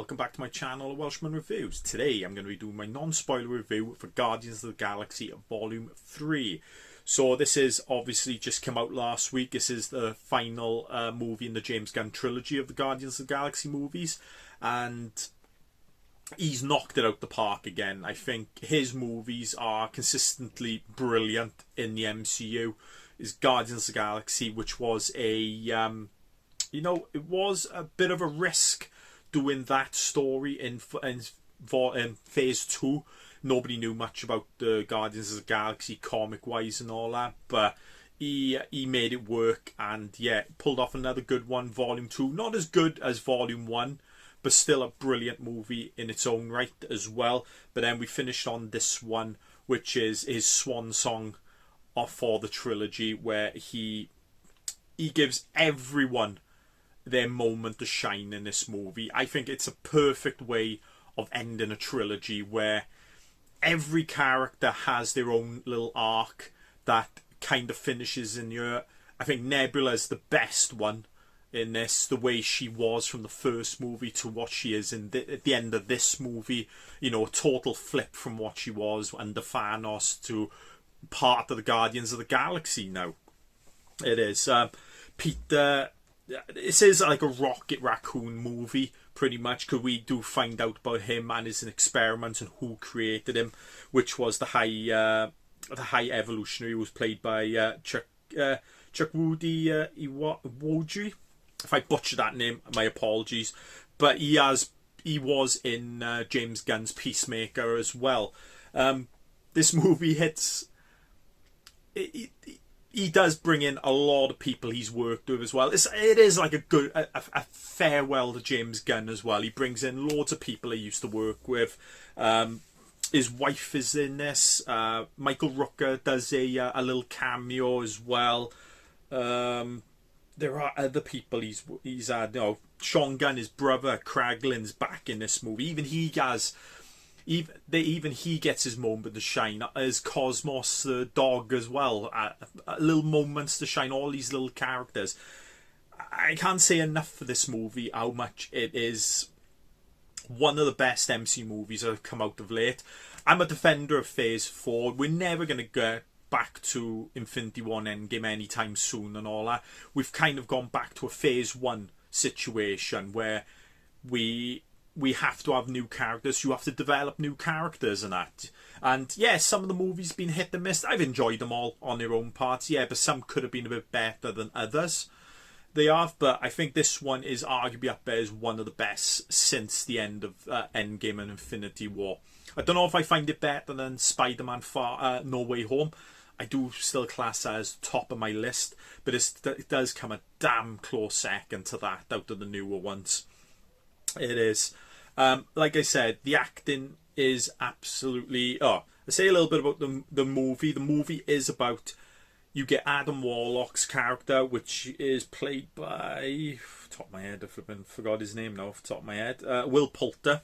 welcome back to my channel, Welshman Reviews. Today I'm going to be doing my non-spoiler review for Guardians of the Galaxy Volume 3. So this is obviously just come out last week. This is the final movie in the James Gunn trilogy of the Guardians of the Galaxy movies. And he's knocked it out the park again. I think his movies are consistently brilliant in the MCU. Is Guardians of the Galaxy, which was a... it was a bit of a risk doing that story in phase 2. Nobody knew much about the Guardians of the Galaxy comic wise and all that, but he made it work, and yeah, pulled off another good one. Volume 2, not as good as Volume 1, but still a brilliant movie in its own right as well. But then we finished on this one, which is his swan song for the trilogy, where he gives everyone their moment to shine in this movie. I think it's a perfect way of ending a trilogy where every character has their own little arc that kind of finishes in your... I think Nebula is the best one in this, the way she was from the first movie to what she is at the end of this movie. You know, a total flip from what she was under Thanos to part of the Guardians of the Galaxy now. It is. Peter... This is like a Rocket Raccoon movie, pretty much, because we do find out about him and his experiments and who created him, which was the High Evolutionary, who was played by Chuck Iwodji. If I butcher that name, my apologies. But he was in James Gunn's Peacemaker as well. This movie hits... He does bring in a lot of people he's worked with as well. It is like a farewell to James Gunn as well. He brings in loads of people he used to work with. His wife is in this. Michael Rooker does a little cameo as well. There are other people he's had. Sean Gunn, his brother, Kraglin's back in this movie. Even he gets his moment to shine, as Cosmos the dog as well. Little moments to shine, all these little characters. I can't say enough for this movie, how much it is one of the best MC movies that have come out of late. I'm a defender of Phase 4. We're never going to get back to Infinity War Endgame anytime soon and all that. We've kind of gone back to a Phase 1 situation where we have to have new characters. You have to develop new characters and that. And yeah, some of the movies been hit and miss. I've enjoyed them all on their own parts. Yeah, but some could have been a bit better than others. They have, but I think this one is arguably up there as one of the best since the end of Endgame and Infinity War. I don't know if I find it better than Spider-Man No Way Home. I do still class that as top of my list, but it does come a damn close second to that out of the newer ones. It is. Like I said, the acting is absolutely... I say a little bit about the movie. The movie is about... You get Adam Warlock's character, which is played by... Top of my head, I forgot his name now off the top of my head. Will Poulter,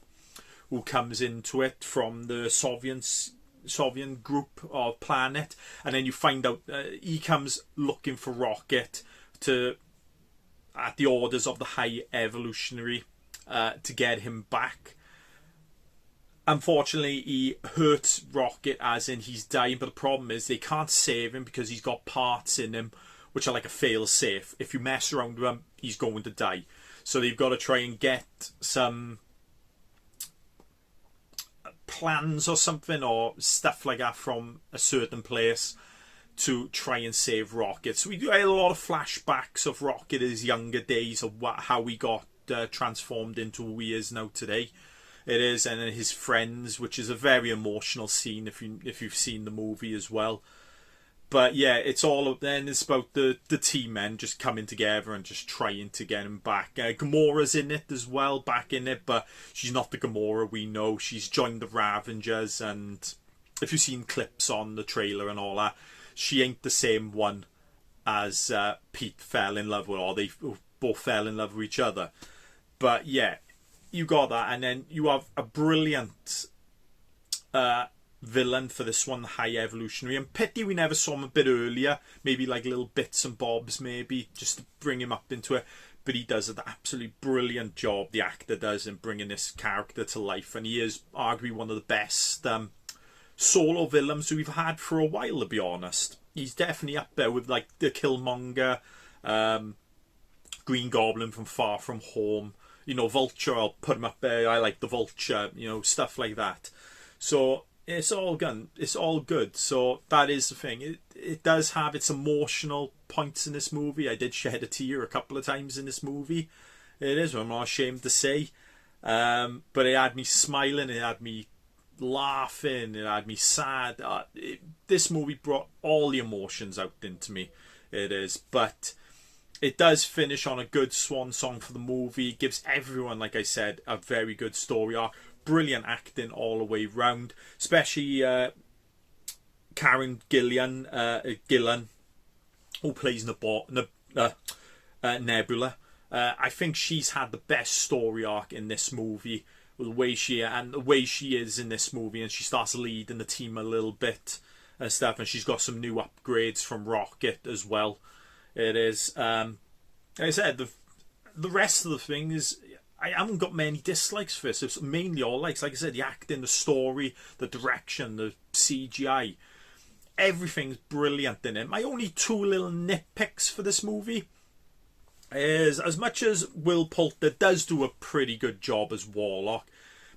who comes into it from the Soviet group or planet. And then you find out he comes looking for Rocket at the orders of the High Evolutionary to get him back. Unfortunately, he hurts Rocket, as in he's dying, but the problem is they can't save him because he's got parts in him which are like a fail-safe. If you mess around with him, he's going to die. So they've got to try and get some plans or something or stuff like that from a certain place to try and save Rocket. So we do a lot of flashbacks of Rocket in his younger days, of how he got transformed into who he is now today. It is, and then his friends, which is a very emotional scene if you've seen the movie as well. But yeah, it's about the team men just coming together and just trying to get him back. Gamora's in it as well, back in it, but she's not the Gamora we know. She's joined the Ravengers, and if you've seen clips on the trailer and all that, she ain't the same one as Pete fell in love with, or they both fell in love with each other. But yeah, you got that, and then you have a brilliant villain for this one, the High Evolutionary. And pity we never saw him a bit earlier, maybe like little bits and bobs, maybe just to bring him up into it. but he does an absolutely brilliant job, the actor does, in bringing this character to life, and he is arguably one of the best solo villains we've had for a while, to be honest. He's definitely up there with like the Killmonger, Green Goblin from Far From Home, you know, Vulture, I'll put him up there. I like the Vulture, you know, stuff like that. So it's all Gunn, it's all good. So that is the thing. It does have its emotional points in this movie. I did shed a tear a couple of times in this movie. It is, I'm not ashamed to say. But it had me smiling, it had me laughing, it had me sad. This movie brought all the emotions out into me. It is, but it does finish on a good swan song for the movie. It gives everyone, like I said, a very good story arc. Brilliant acting all the way round, especially Karen Gillan, who plays Nebula. I think she's had the best story arc in this movie. The way she is in this movie, and she starts leading the team a little bit and stuff, and she's got some new upgrades from Rocket as well. It is, like I said, the rest of the thing is, I haven't got many dislikes for this. It's mainly all likes. Like I said, the acting, the story, the direction, the CGI, everything's brilliant in it. My only two little nitpicks for this movie is, as much as Will Poulter does do a pretty good job as Warlock,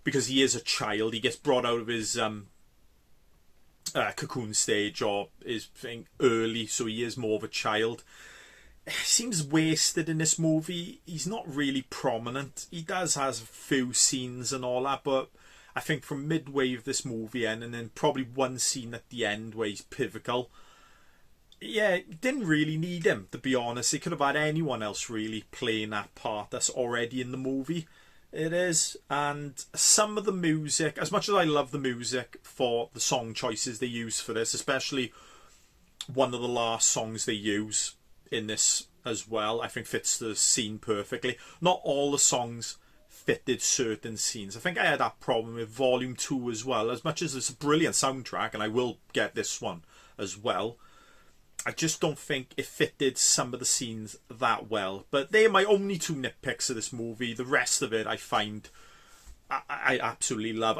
because he is a child, he gets brought out of his cocoon stage or his thing early, so he is more of a child. Seems wasted in this movie. He's not really prominent. He does has a few scenes and all that, but I think from midway of this movie and then probably one scene at the end where he's pivotal. Yeah, didn't really need him, to be honest. They could have had anyone else really playing that part that's already in the movie. It is. And some of the music, as much as I love the music for the song choices they use for this, especially one of the last songs they use in this as well, I think fits the scene perfectly. Not all the songs fitted certain scenes. I think I had that problem with Volume 2 as well. As much as it's a brilliant soundtrack, and I will get this one as well, I just don't think it fitted some of the scenes that well. But they are my only two nitpicks of this movie. The rest of it I find I absolutely love.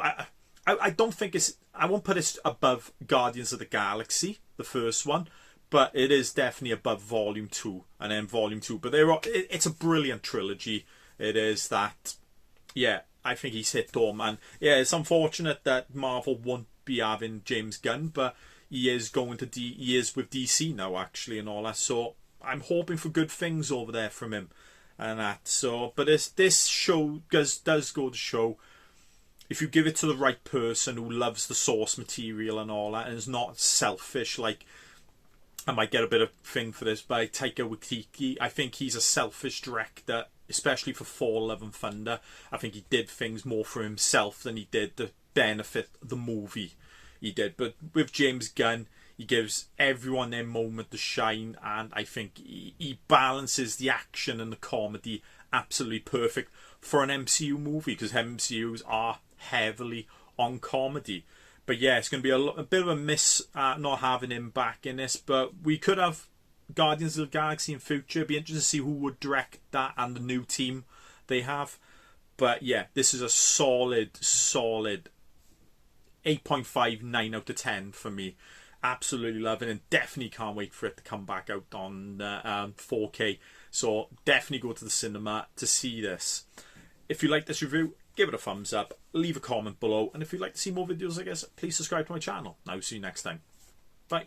I don't think it's, I won't put it above Guardians of the Galaxy, the first one, but it is definitely above Volume 2 and then Volume 2. But it's a brilliant trilogy. It is that, yeah, I think he's hit home. And yeah, it's unfortunate that Marvel won't be having James Gunn, but he is going to he is with DC now, actually, and all that. So I'm hoping for good things over there from him and that. So, but this show does go to show, if you give it to the right person who loves the source material and all that, and is not selfish, like, I might get a bit of thing for this by Taika Waititi. I think he's a selfish director, especially for Thor: Love and Thunder. I think he did things more for himself than he did to benefit the movie. He did. But with James Gunn, he gives everyone their moment to shine, and I think he balances the action and the comedy absolutely perfect for an MCU movie, because MCUs are heavily on comedy. But yeah, it's going to be a bit of a miss not having him back in this, but we could have Guardians of the Galaxy in future. It'd be interesting to see who would direct that and the new team they have. But yeah, this is a solid 8.5, 9 out of 10 for me. Absolutely love it, and definitely can't wait for it to come back out on 4K. So definitely go to the cinema to see this. If you like this review, give it a thumbs up, leave a comment below, and if you'd like to see more videos like this, please subscribe to my channel. I'll see you next time. Bye.